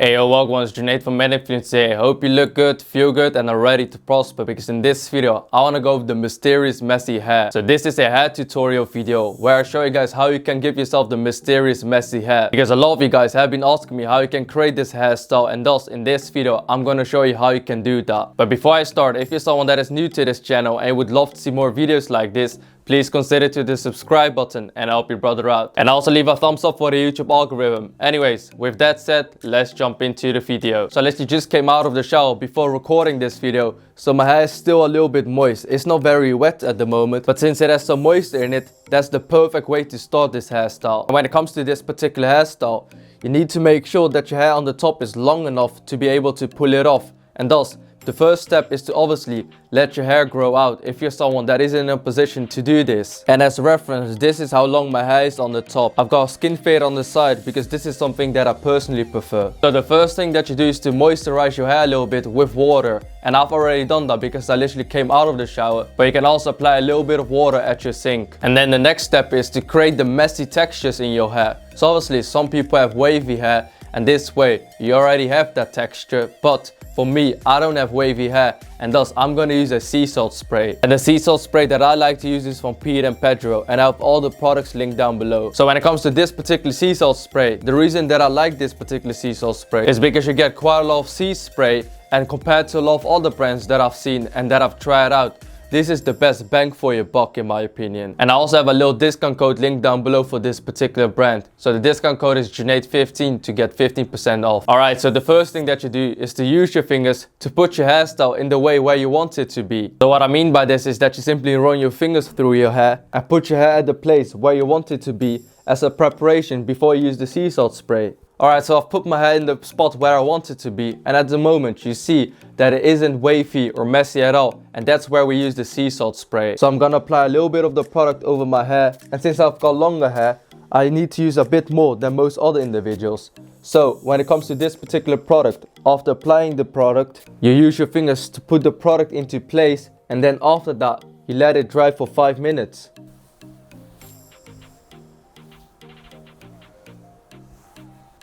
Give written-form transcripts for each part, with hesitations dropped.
Hey yo, welcome, it's Junaid from Meninfluencer. Hope you look good, feel good and are ready to prosper, because in this video I want to go over the mysterious messy hair. So this is a hair tutorial video where I show you guys how you can give yourself the mysterious messy hair, because a lot of you guys have been asking me how you can create this hairstyle, and thus in this video I'm going to show you how you can do that. But before I start, if you're someone that is new to this channel and would love to see more videos like this, please consider to the subscribe button and help your brother out. And also leave a thumbs up for the YouTube algorithm. Anyways, with that said, let's jump into the video. So I literally just came out of the shower before recording this video, so my hair is still a little bit moist. It's not very wet at the moment, but since it has some moisture in it, that's the perfect way to start this hairstyle. And when it comes to this particular hairstyle, you need to make sure that your hair on the top is long enough to be able to pull it off. And thus, the first step is to obviously let your hair grow out if you're someone that is in a position to do this. And as a reference, this is how long my hair is on the top. I've got a skin fade on the side because this is something that I personally prefer. So the first thing that you do is to moisturize your hair a little bit with water. And I've already done that because I literally came out of the shower. But you can also apply a little bit of water at your sink. And then the next step is to create the messy textures in your hair. So obviously some people have wavy hair, and this way you already have that texture. But for me, I don't have wavy hair, and thus I'm going to use a sea salt spray. And the sea salt spray that I like to use is from Pedro, and I have all the products linked down below. So when it comes to this particular sea salt spray, the reason that I like this particular sea salt spray is because you get quite a lot of sea spray, and compared to a lot of other brands that I've seen and that I've tried out, this is the best bang for your buck in my opinion. And I also have a little discount code linked down below for this particular brand. So the discount code is junaid15 to get 15% off. Alright, so the first thing that you do is to use your fingers to put your hairstyle in the way where you want it to be. So what I mean by this is that you simply run your fingers through your hair and put your hair at the place where you want it to be as a preparation before you use the sea salt spray. Alright, so I've put my hair in the spot where I want it to be, and at the moment you see that it isn't wavy or messy at all, and that's where we use the sea salt spray. So I'm gonna apply a little bit of the product over my hair, and since I've got longer hair, I need to use a bit more than most other individuals. So when it comes to this particular product, after applying the product, you use your fingers to put the product into place, and then after that you let it dry for 5 minutes.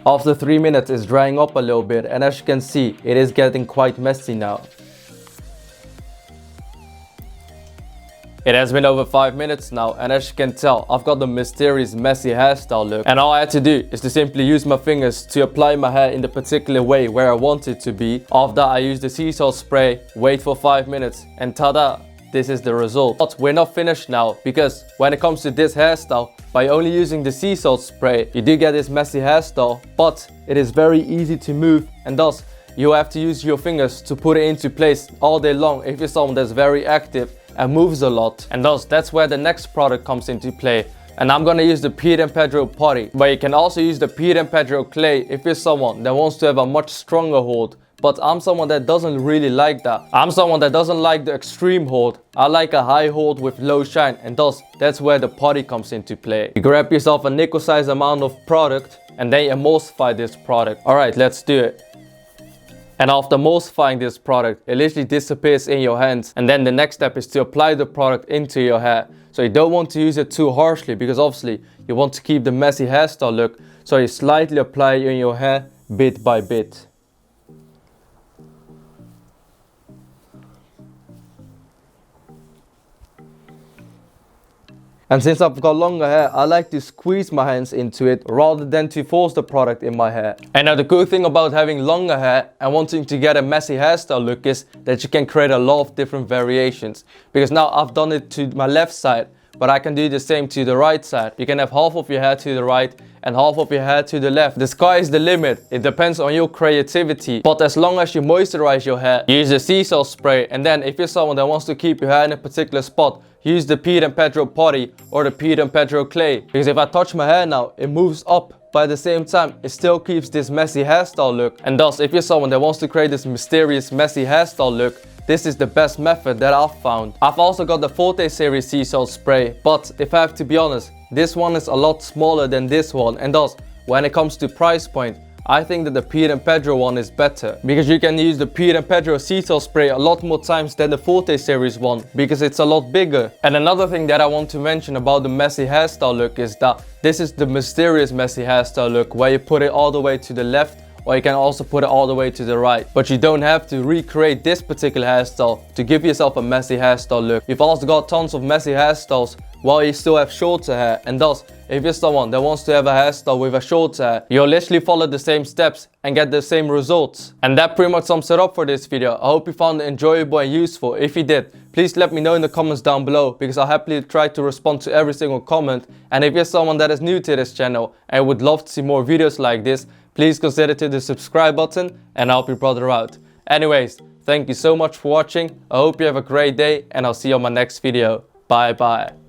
After 3 minutes, it's drying up a little bit, and as you can see, it is getting quite messy now. It has been over 5 minutes now, and as you can tell, I've got the mysterious messy hairstyle look. And all I had to do is to simply use my fingers to apply my hair in the particular way where I want it to be. After that, I use the sea salt spray, wait for 5 minutes, and ta-da! This is the result. But we're not finished now, because when it comes to this hairstyle, by only using the sea salt spray, you do get this messy hairstyle, but it is very easy to move, and thus you have to use your fingers to put it into place all day long if you're someone that's very active and moves a lot. And thus that's where the next product comes into play. And I'm gonna use the Pedro Putty, but you can also use the Pedro clay if you're someone that wants to have a much stronger hold. But I'm someone that doesn't really like that. I'm someone that doesn't like the extreme hold. I like a high hold with low shine, and thus that's where the Putty comes into play. You grab yourself a nickel size amount of product and then emulsify this product. Alright, let's do it. And after emulsifying this product, it literally disappears in your hands. And then the next step is to apply the product into your hair. So you don't want to use it too harshly, because obviously you want to keep the messy hairstyle look. So you slightly apply it in your hair bit by bit. And since I've got longer hair, I like to squeeze my hands into it rather than to force the product in my hair. And now the cool thing about having longer hair and wanting to get a messy hairstyle look is that you can create a lot of different variations. Because now I've done it to my left side, but I can do the same to the right side. You can have half of your hair to the right and half of your hair to the left. The sky is the limit. It depends on your creativity. But as long as you moisturize your hair, use the sea salt spray, and then if you're someone that wants to keep your hair in a particular spot, use the Pedro Putty or the Pedro clay. Because if I touch my hair now, it moves up, but at the same time it still keeps this messy hairstyle look. And thus, if you're someone that wants to create this mysterious messy hairstyle look, this is the best method that I've found. I've also got the Forte series sea salt spray, but if I have to be honest, this one is a lot smaller than this one, and thus when it comes to price point, I think that the Pedro one is better, because you can use the Pedro sea salt spray a lot more times than the Forte series one, because it's a lot bigger. And another thing that I want to mention about the messy hairstyle look is that this is the mysterious messy hairstyle look, where you put it all the way to the left or you can also put it all the way to the right. But you don't have to recreate this particular hairstyle to give yourself a messy hairstyle look. You've also got tons of messy hairstyles while you still have shorter hair, and thus if you're someone that wants to have a hairstyle with a short hair, you'll literally follow the same steps and get the same results. And that pretty much sums it up for this video. I hope you found it enjoyable and useful. If you did, please let me know in the comments down below, because I'll happily try to respond to every single comment. And if you're someone that is new to this channel and would love to see more videos like this, please consider to the subscribe button and help your brother out. Anyways, thank you so much for watching. I hope you have a great day, and I'll see you on my next video. Bye bye.